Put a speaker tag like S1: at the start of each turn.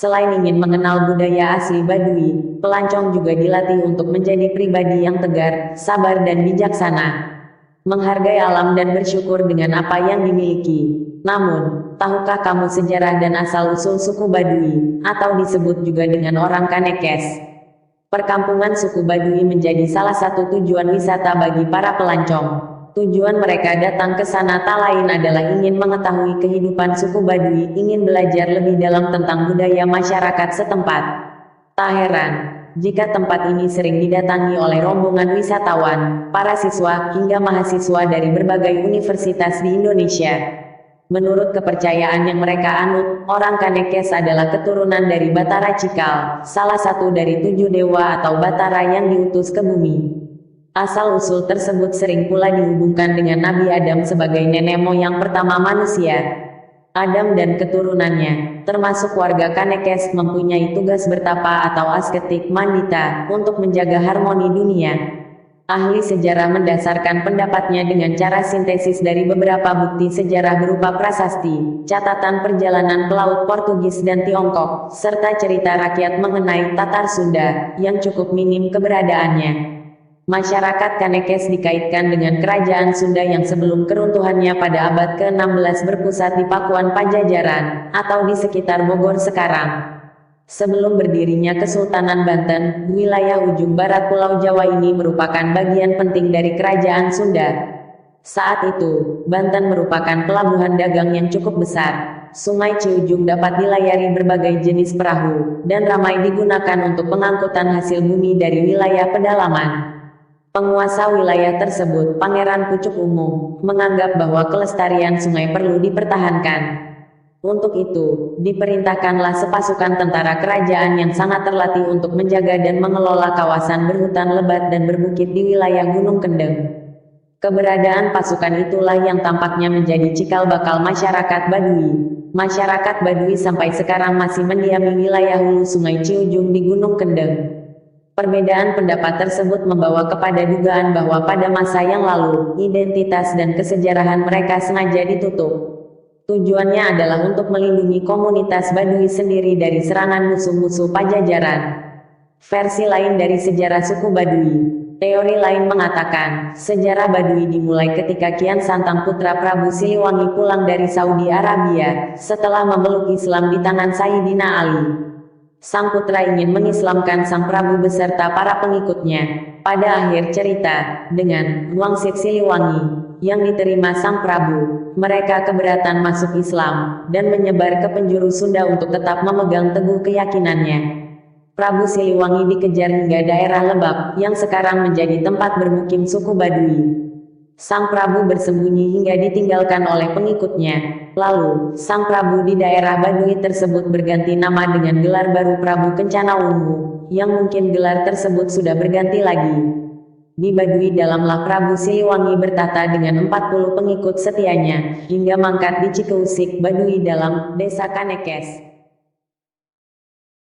S1: Selain ingin mengenal budaya asli Baduy, pelancong juga dilatih untuk menjadi pribadi yang tegar, sabar dan bijaksana, menghargai alam dan bersyukur dengan apa yang dimiliki. Namun, tahukah kamu sejarah dan asal-usul suku Baduy, atau disebut juga dengan orang Kanekes? Perkampungan suku Baduy menjadi salah satu tujuan wisata bagi para pelancong. Tujuan mereka datang ke sana tak lain adalah ingin mengetahui kehidupan suku Baduy, ingin belajar lebih dalam tentang budaya masyarakat setempat. Tak heran, jika tempat ini sering didatangi oleh rombongan wisatawan, para siswa, hingga mahasiswa dari berbagai universitas di Indonesia. Menurut kepercayaan yang mereka anut, orang Kanekes adalah keturunan dari Batara Cikal, salah satu dari 7 dewa atau Batara yang diutus ke bumi. Asal-usul tersebut sering pula dihubungkan dengan Nabi Adam sebagai nenek moyang pertama manusia. Adam dan keturunannya, termasuk warga Kanekes, mempunyai tugas bertapa atau asketik mandita, untuk menjaga harmoni dunia. Ahli sejarah mendasarkan pendapatnya dengan cara sintesis dari beberapa bukti sejarah berupa prasasti, catatan perjalanan pelaut Portugis dan Tiongkok, serta cerita rakyat mengenai Tatar Sunda, yang cukup minim keberadaannya. Masyarakat Kanekes dikaitkan dengan kerajaan Sunda yang sebelum keruntuhannya pada abad ke-16 berpusat di Pakuan Pajajaran, atau di sekitar Bogor sekarang. Sebelum berdirinya Kesultanan Banten, wilayah ujung barat Pulau Jawa ini merupakan bagian penting dari kerajaan Sunda. Saat itu, Banten merupakan pelabuhan dagang yang cukup besar. Sungai Ciujung dapat dilayari berbagai jenis perahu, dan ramai digunakan untuk pengangkutan hasil bumi dari wilayah pedalaman. Penguasa wilayah tersebut, Pangeran Pucuk Umum, menganggap bahwa kelestarian sungai perlu dipertahankan. Untuk itu, diperintahkanlah sepasukan tentara kerajaan yang sangat terlatih untuk menjaga dan mengelola kawasan berhutan lebat dan berbukit di wilayah Gunung Kendeng. Keberadaan pasukan itulah yang tampaknya menjadi cikal bakal masyarakat Baduy. Masyarakat Baduy sampai sekarang masih mendiami wilayah hulu Sungai Ciujung di Gunung Kendeng. Perbedaan pendapat tersebut membawa kepada dugaan bahwa pada masa yang lalu, identitas dan kesejarahan mereka sengaja ditutup. Tujuannya adalah untuk melindungi komunitas Baduy sendiri dari serangan musuh-musuh Pajajaran. Versi lain dari sejarah suku Baduy. Teori lain mengatakan, sejarah Baduy dimulai ketika Kian Santang putra Prabu Siliwangi pulang dari Saudi Arabia, setelah memeluk Islam di tangan Sayyidina Ali. Sang putra ingin mengislamkan sang Prabu beserta para pengikutnya. Pada akhir cerita, dengan Wangsit Siliwangi yang diterima sang Prabu, mereka keberatan masuk Islam, dan menyebar ke penjuru Sunda untuk tetap memegang teguh keyakinannya. Prabu Siliwangi dikejar hingga daerah Lebak, yang sekarang menjadi tempat bermukim suku Baduy. Sang Prabu bersembunyi hingga ditinggalkan oleh pengikutnya. Lalu, Sang Prabu di daerah Baduy tersebut berganti nama dengan gelar baru Prabu Kencana Wungu, yang mungkin gelar tersebut sudah berganti lagi. Di Baduy dalamlah Prabu Siliwangi bertahta dengan 40 pengikut setianya, hingga mangkat di Cikeusik, Baduy dalam, Desa Kanekes.